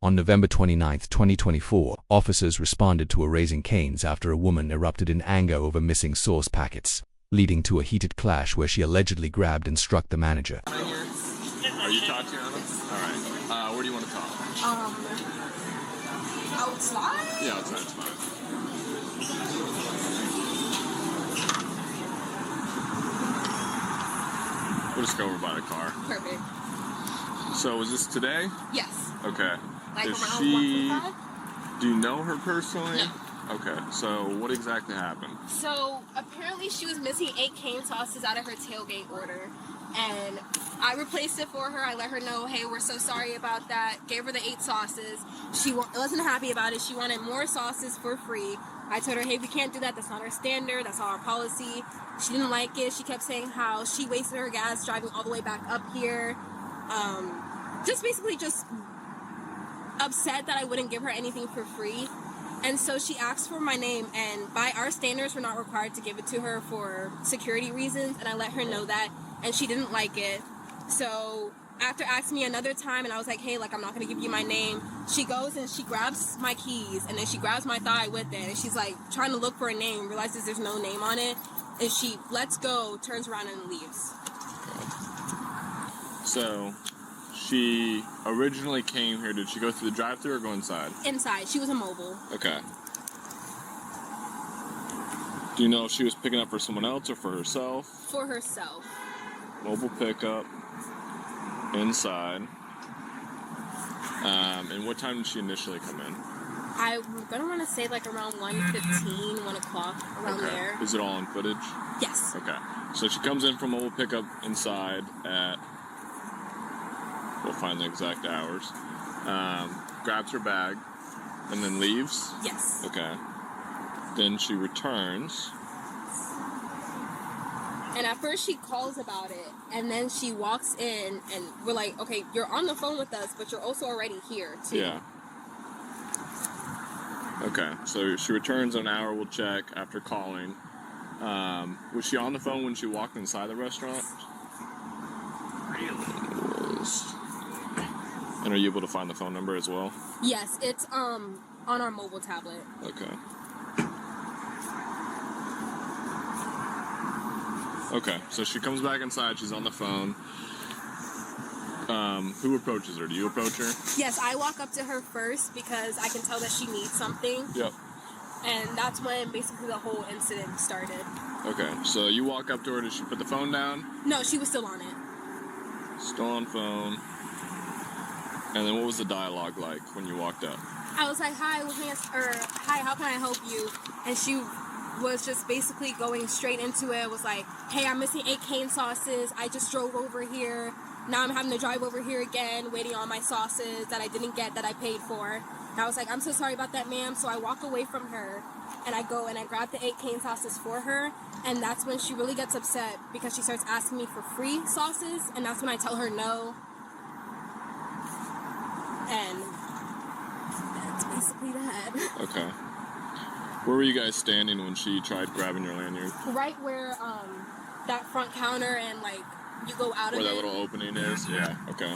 On November 29, 2024, officers responded to a Raising Cane's after a woman erupted in anger over missing sauce packets, leading to a heated clash where she allegedly grabbed and struck the manager. Are you Tatiana? All right. Where do you want to talk? Outside? Yeah, outside's fine. We'll just go over by the car. Perfect. So, was this today? Yes. Okay. Like Is around she... 1:45? Do you know her personally? No. Okay, so what exactly happened? So apparently she was missing 8 cane sauces out of her tailgate order, and I replaced it for her. I let her know, hey, we're so sorry about that. Gave her the 8 sauces. She wasn't happy about it. She wanted more sauces for free. I told her, hey, we can't do that. That's not our standard. That's not our policy. She didn't like it. She kept saying how she wasted her gas driving all the way back up here. Just basically just upset that I wouldn't give her anything for free. And so she asked for my name, and by our standards, we're not required to give it to her for security reasons, and I let her know that, and she didn't like it. So after asking me another time, and I was like, hey, like, I'm not going to give you my name, she goes and she grabs my keys, and then she grabs my thigh with it, and she's like trying to look for a name, realizes there's no name on it, and she lets go, turns around, and leaves. So, she originally came here. Did she go through the drive-thru or go inside? Inside. She was a mobile. Okay. Do you know if she was picking up for someone else or for herself? For herself. Mobile pickup. Inside. And what time did she initially come in? I'm going to want to say like around 1:15, 1 o'clock, around there. Is it all in footage? Yes. Okay. So she comes in from mobile pickup inside at... We'll find the exact hours. Grabs her bag and then leaves? Yes. Okay. Then she returns. And at first she calls about it, and then she walks in, and we're like, okay, you're on the phone with us, but you're also already here, too. Yeah. Okay, so she returns in an hour, we'll check, after calling. Was she on the phone when she walked inside the restaurant? And are you able to find the phone number as well? Yes, it's on our mobile tablet. Okay. Okay, so she comes back inside, she's on the phone. Who approaches her? Do you approach her? Yes, I walk up to her first because I can tell that she needs something. Yep. And that's when basically the whole incident started. Okay, so you walk up to her, did she put the phone down? No, she was still on it. Still on phone. And then what was the dialogue like when you walked up? I was like, hi, how can I help you? And she was just basically going straight into it. Was like, hey, I'm missing 8 cane sauces. I just drove over here. Now I'm having to drive over here again, waiting on my sauces that I didn't get that I paid for. And I was like, I'm so sorry about that, ma'am. So I walk away from her, and I go and I grab the 8 cane sauces for her. And that's when she really gets upset because she starts asking me for free sauces. And that's when I tell her no. And that's basically that. Okay. Where were you guys standing when she tried grabbing your lanyard? Right where that front counter and like you go out of it. Where that little opening is? Yeah. Okay.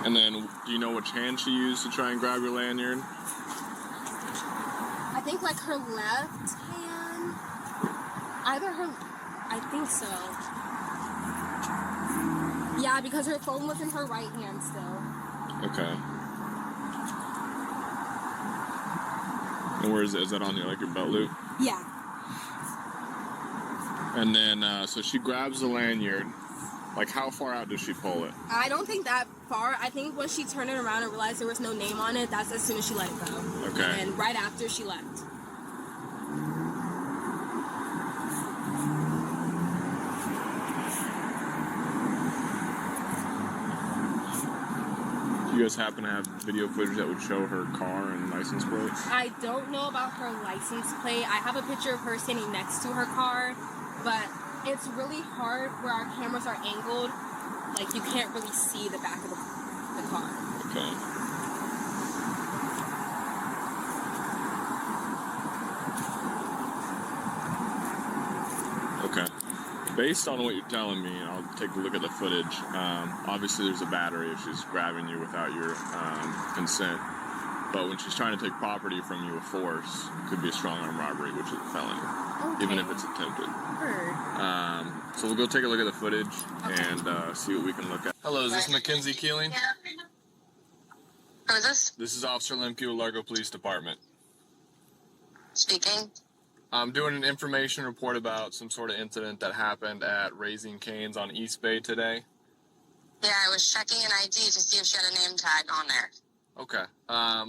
And then, do you know which hand she used to try and grab your lanyard? I think like her left hand. I think so. Yeah, because her phone was in her right hand still. Okay. And where is it? Is that on your, like, your belt loop? Yeah. And then, so she grabs the lanyard. Like, how far out does she pull it? I don't think that far. I think when she turned it around and realized there was no name on it, that's as soon as she let it go. Okay. And right after she left. Do you guys happen to have video footage that would show her car and license plate? I don't know about her license plate. I have a picture of her standing next to her car, but it's really hard where our cameras are angled. Like, you can't really see the back of the car. Okay. Based on what you're telling me, I'll take a look at the footage. Obviously, there's a battery if she's grabbing you without your consent. But when she's trying to take property from you with force, it could be a strong arm robbery, which is a felony, even if it's attempted. So we'll go take a look at the footage and see what we can look at. Hello, is this Mackenzie Keeling? Who is this? This is Officer Lemke, Largo Police Department. Speaking. I'm doing an information report about some sort of incident that happened at Raising Cane's on East Bay today. Yeah, I was checking an ID to see if she had a name tag on there. Okay.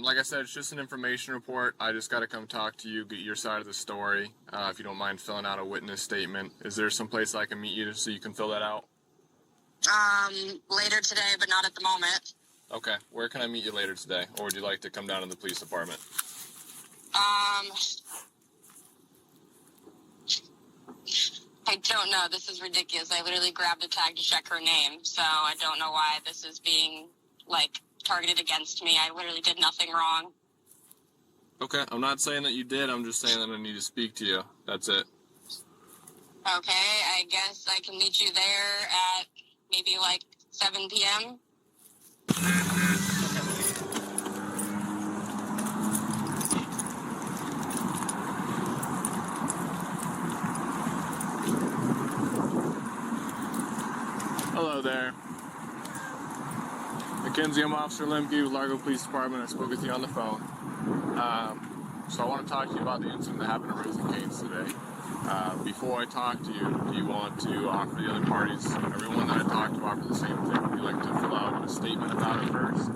Like I said, it's just an information report. I just got to come talk to you, get your side of the story. If you don't mind filling out a witness statement. Is there some place I can meet you so you can fill that out? Later today, but not at the moment. Okay. Where can I meet you later today? Or would you like to come down to the police department? I don't know. This is ridiculous. I literally grabbed a tag to check her name, so I don't know why this is being, targeted against me. I literally did nothing wrong. Okay. I'm not saying that you did. I'm just saying that I need to speak to you. That's it. Okay. I guess I can meet you there at maybe, 7 p.m.? Hello there. Mackenzie, I'm Officer Lemke with Largo Police Department. I spoke with you on the phone. So I want to talk to you about the incident that happened at Raising Cane's today. Before I talk to you, do you want to offer the other parties, everyone that I talked to, offer the same thing? Would you like to fill out a statement about it first?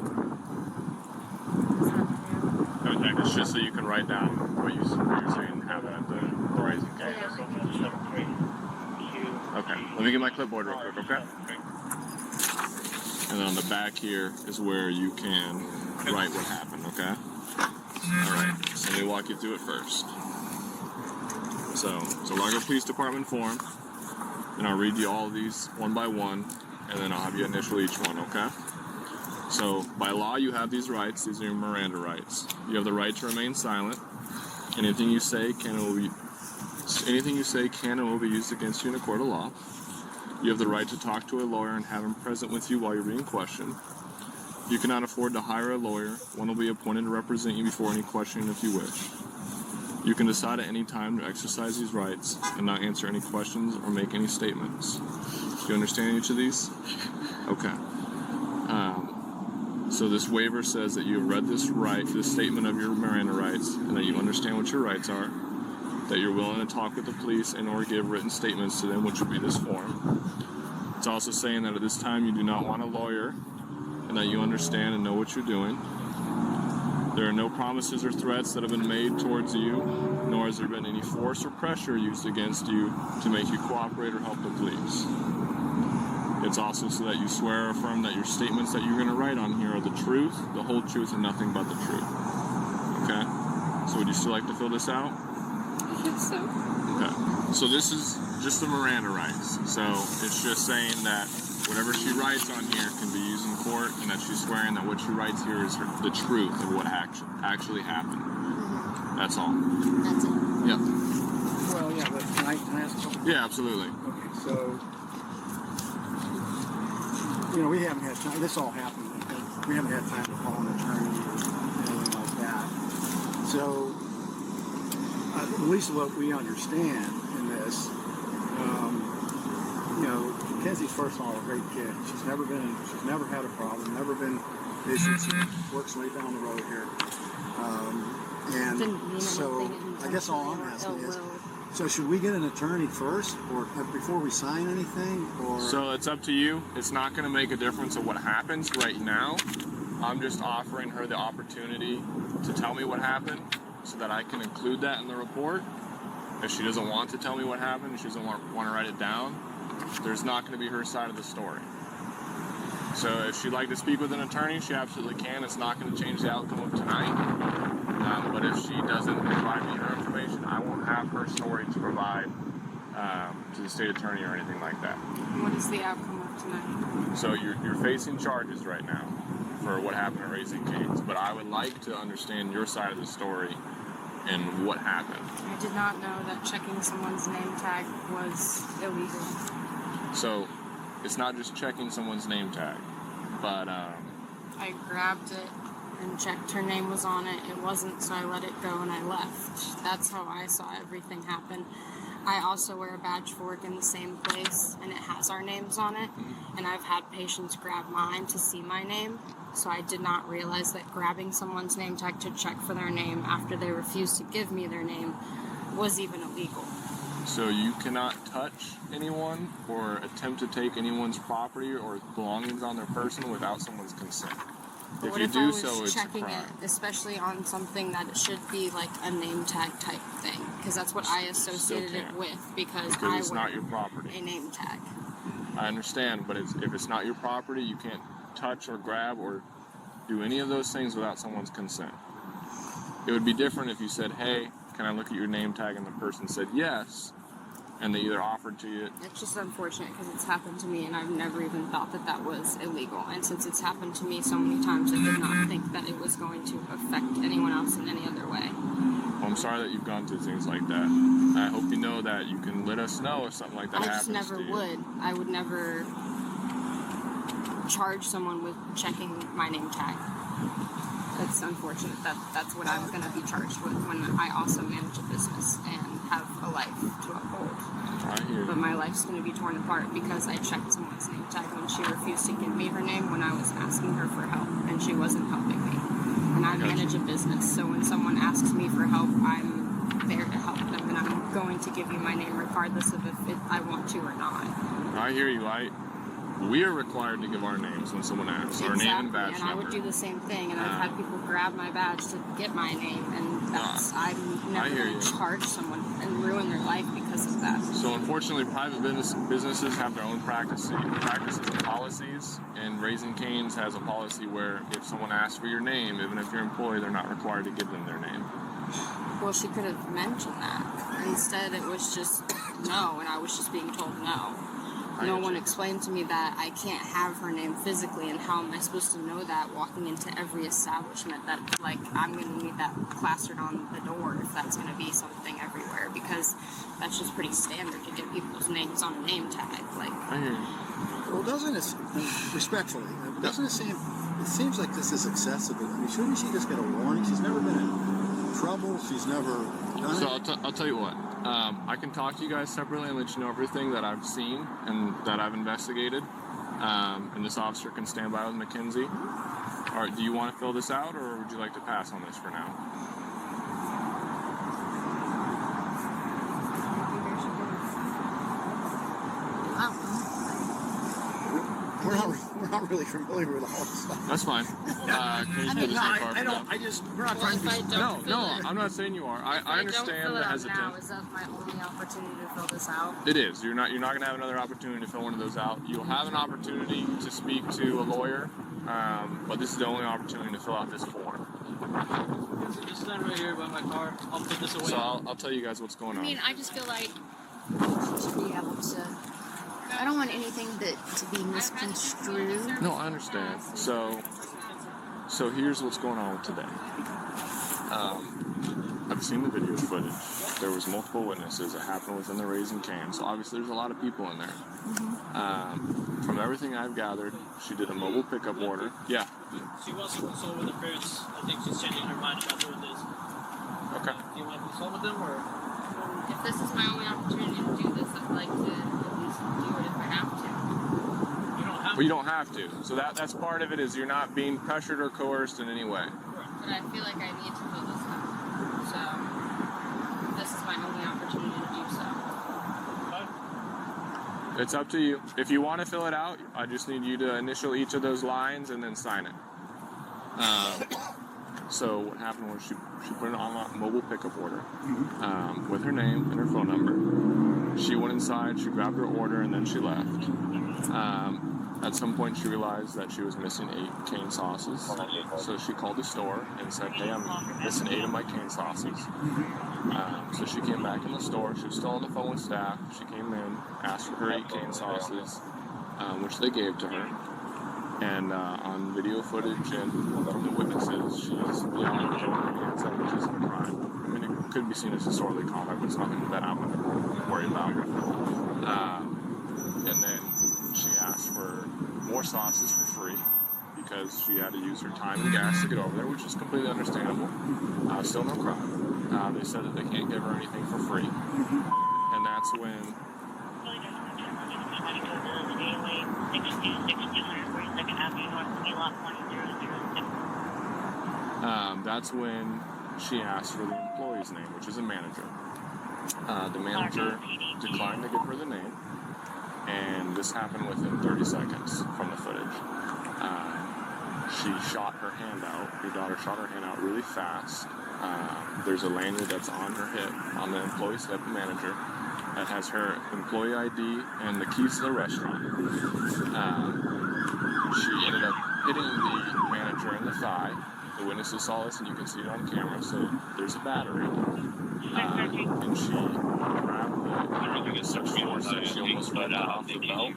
Okay, it's just so you can write down what you're saying happened at the Raising Cane's. Okay, let me get my clipboard real quick, okay? And then on the back here is where you can write what happened, okay? Alright, so let me walk you through it first. So, it's a Largo Police Department form, and I'll read you all of these one by one, and then I'll have you initial each one, okay? So, by law, you have these rights. These are your Miranda rights. You have the right to remain silent. Anything you say can and will be used against you in a court of law. You have the right to talk to a lawyer and have him present with you while you're being questioned. You cannot afford to hire a lawyer. One will be appointed to represent you before any questioning if you wish. You can decide at any time to exercise these rights and not answer any questions or make any statements. Do you understand each of these? Okay. So this waiver says that you have read this statement of your Miranda rights, and that you understand what your rights are, that you're willing to talk with the police and or give written statements to them, which would be this form. It's also saying that at this time you do not want a lawyer, and that you understand and know what you're doing. There are no promises or threats that have been made towards you, nor has there been any force or pressure used against you to make you cooperate or help the police. It's also so that you swear or affirm that your statements that you're going to write on here are the truth, the whole truth, and nothing but the truth. Okay? So would you still like to fill this out? I think so. Okay. So this is just the Miranda rights. So it's just saying that whatever she writes on here can be used in court, and that she's swearing that what she writes here is the truth of what actually happened. Mm-hmm. That's all. That's it. Yep. Well, yeah, but can I ask a couple? Yeah, absolutely. Okay, so, we haven't had time, this all happened, we haven't had time to call an attorney or anything like that. So, at least what we understand in this, Kenzie's first of all a great kid. She's never had a problem, never been issues. She works right down the road here. And so I guess all I'm asking is, so should we get an attorney first or before we sign anything? Or so it's up to you. It's not going to make a difference of what happens right now. I'm just offering her the opportunity to tell me what happened so that I can include that in the report. If she doesn't want to tell me what happened, she doesn't want to write it down, there's not going to be her side of the story. So if she'd like to speak with an attorney, she absolutely can. It's not going to change the outcome of tonight. But if she doesn't provide me her information, I won't have her story to provide to the state attorney or anything like that. What is the outcome of tonight? So you're facing charges right now for what happened at Raising Cane's, but I would like to understand your side of the story and what happened? I did not know that checking someone's name tag was illegal. So, it's not just checking someone's name tag, but I grabbed it and checked her name was on it. It wasn't, so I let it go and I left. That's how I saw everything happen. I also wear a badge for work in the same place, and it has our names on it. And I've had patients grab mine to see my name, so I did not realize that grabbing someone's name tag to check for their name after they refused to give me their name was even illegal. So you cannot touch anyone or attempt to take anyone's property or belongings on their person without someone's consent. But If what you if do I was so, it's a checking crime. it, especially on something that it should be like a name tag type thing? Because that's what I associated it can't. with, because Because I it's wear not your property. a name tag. I understand, but if it's not your property, you can't touch or grab or do any of those things without someone's consent. It would be different if you said, hey, can I look at your name tag? And the person said yes, and they either offered to you. It's just unfortunate because it's happened to me and I've never even thought that that was illegal. And since it's happened to me so many times, I did not think that it was going to affect anyone else in any other way. Well, I'm sorry that you've gone through things like that. I hope you know that you can let us know if something like that I happens just never to you. would. I would never charge someone with checking my name tag. It's unfortunate that that's what I'm going to be charged with when I also manage a business and have a life to uphold. I hear you. But my life's going to be torn apart because I checked someone's name tag when she refused to give me her name when I was asking her for help and she wasn't helping me. And I manage a business, so when someone asks me for help, I'm there to help them, and I'm going to give you my name regardless of if I want to or not. I hear you. We are required to give our names when someone asks, our name and badge and number. I would do the same thing, and I've had people grab my badge to get my name, and I'm never hear going to you. charge someone and ruin their life because of that. So unfortunately, private businesses have their own practices and policies, and Raising Cane's has a policy where if someone asks for your name, even if you're an employee, they're not required to give them their name. Well, she could have mentioned that. Instead, it was just no, and I was just being told no. No one explained to me that I can't have her name physically, and how am I supposed to know that walking into every establishment that, like, I'm going to need that plastered on the door if that's going to be something everywhere, because that's just pretty standard to get people's names on a name tag. Like, I hear you. Well, doesn't it, respectfully, doesn't it seems like this is excessive. I mean, shouldn't she just get a warning? She's never been in trouble. She's never done So it. I'll tell you what. I can talk to you guys separately and let you know everything that I've seen and that I've investigated. And this officer can stand by with Mackenzie. All right, do you want to fill this out, or would you like to pass on this for now? We're not really familiar with all this stuff. That's fine. Can you just put this in the car for now? We're not trying to be... No, I'm not saying you are. I understand the hesitation. now, is that my only opportunity to fill this out? It is. You're not going to have another opportunity to fill one of those out. You'll have an opportunity to speak to a lawyer, but this is the only opportunity to fill out this form. Just stand right here by my car. I'll put this away. So I'll tell you guys what's going I on. mean, I just feel like she should be able to. I don't want anything to be misconstrued. No, I understand. So here's what's going on today. I've seen the video footage. There was multiple witnesses. It happened within the Raising Cane. So obviously there's a lot of people in there. From everything I've gathered, she did a mobile pickup order. Yeah. She wants to consult with her parents. I think she's changing her mind about doing this. Okay. Do you want to consult with them, or? If this is my only opportunity to do this, I'd like to at least do it if I have to. You don't have Well, you don't have to. So that's part of it, is you're not being pressured or coerced in any way. But I feel like I need to fill this out. So this is my only opportunity to do so. It's up to you. If you want to fill it out, I just need you to initial each of those lines and then sign it. So what happened was she put an online mobile pickup order with her name and her phone number. She went inside, she grabbed her order, and then she left. At some point, she realized that she was missing 8 cane sauces. So she called the store and said, hey, I'm missing 8 of my cane sauces. So she came back in the store. She was still on the phone with staff. She came in, asked for her 8 cane sauces, which they gave to her. And on video footage and from the witnesses, she's yelling and throwing her hands up, which isn't a crime. could be seen as disorderly conduct, but it's nothing that I'm going to worry about. And then she asked for more sauces for free because she had to use her time and gas to get over there, which is completely understandable. Still no crime. They said that they can't give her anything for free. And that's when she asked for the employee's name, which is a manager. The manager declined to give her the name, and this happened within 30 seconds from the footage. She shot her hand out. Your daughter shot her hand out really fast. There's a lanyard that's on her hip, on the employee's hip, manager, that has her employee ID and the keys to the restaurant. She ended up hitting the manager in the thigh. The witnesses saw this, and you can see it on camera, so there's a battery. And she grabbed the such force that she almost ripped it off the belt.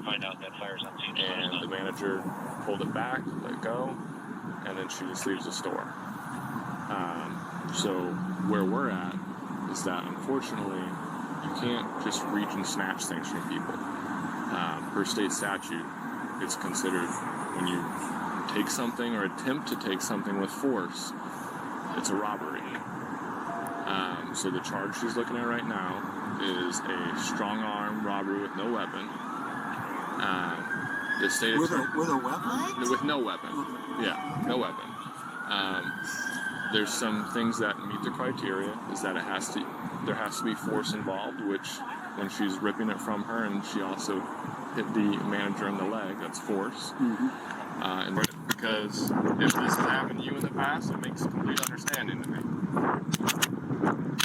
And the manager pulled it back, let go, and then she just leaves the store. So where we're at is that, unfortunately, you can't just reach and snatch things from people. Per state statute, it's considered when you take something or attempt to take something with force, it's a robbery. So the charge she's looking at right now is a strong arm robbery with no weapon. The state with a weapon? With no weapon. Yeah, no weapon. There's some things that meet the criteria, is that there has to be force involved, which when she's ripping it from her and she also hit the manager in the leg, that's force. And because if this has happened to you in the past, it makes complete understanding to me.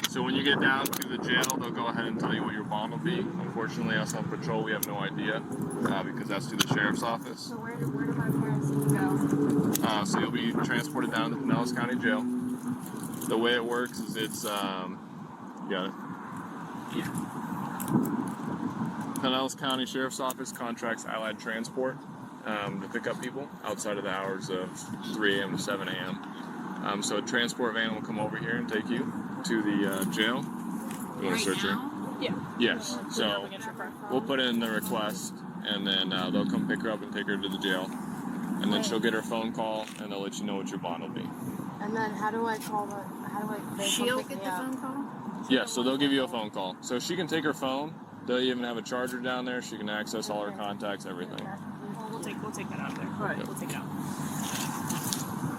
So when you get down to the jail, they'll go ahead and tell you what your bond will be. Unfortunately, us on patrol, we have no idea because that's through the sheriff's office. So where do my parents need to go? So you'll be transported down to Pinellas County Jail. The way it works is it's, you got it? Yeah. Pinellas County Sheriff's Office contracts Allied Transport to pick up people outside of the hours of 3 a.m. to 7 a.m. So a transport van will come over here and take you to the jail. You want to search her? Yeah. Yes. So we'll put in the request, and then they'll come pick her up and take her to the jail. And then she'll get her phone call, and they'll let you know what your bond will be. And then how do I call She'll get the phone call? Yeah, so they'll give you a phone call. So she can take her phone. They'll even have a charger down there. She can access all her contacts, everything. We'll take that out of there. All right, we'll take it out.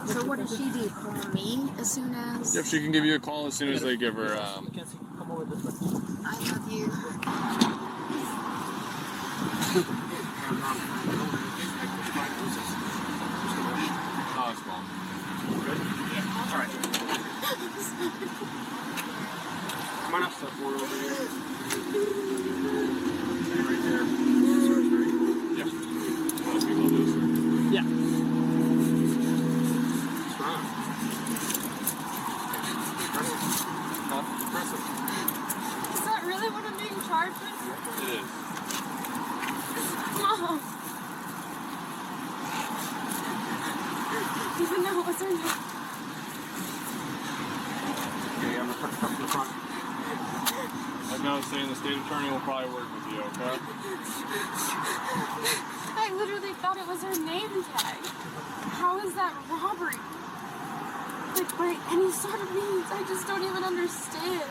So what does she do? Call me as soon as? Yep, she can give you a call as soon as they give her. Mackenzie, come over this way. I love you. Oh, it's gone. Good? Yeah. All right. Come on up, step forward over here. Right there. Yep. Most people do, sir. Yeah. What's wrong? Press it. Is that really what I'm being charged with? It is. Mom. Even though it was her name. Okay, I'm going to put it up in the front. Like I was saying, the state attorney will probably work with you, okay? I literally thought it was her name tag. How is that robbery? Like, by any sort of means, I just don't even understand.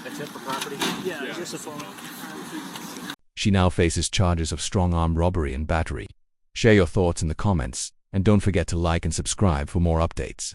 That's it for property? Yeah, just a phone. She now faces charges of strong-arm robbery and battery. Share your thoughts in the comments, and don't forget to like and subscribe for more updates.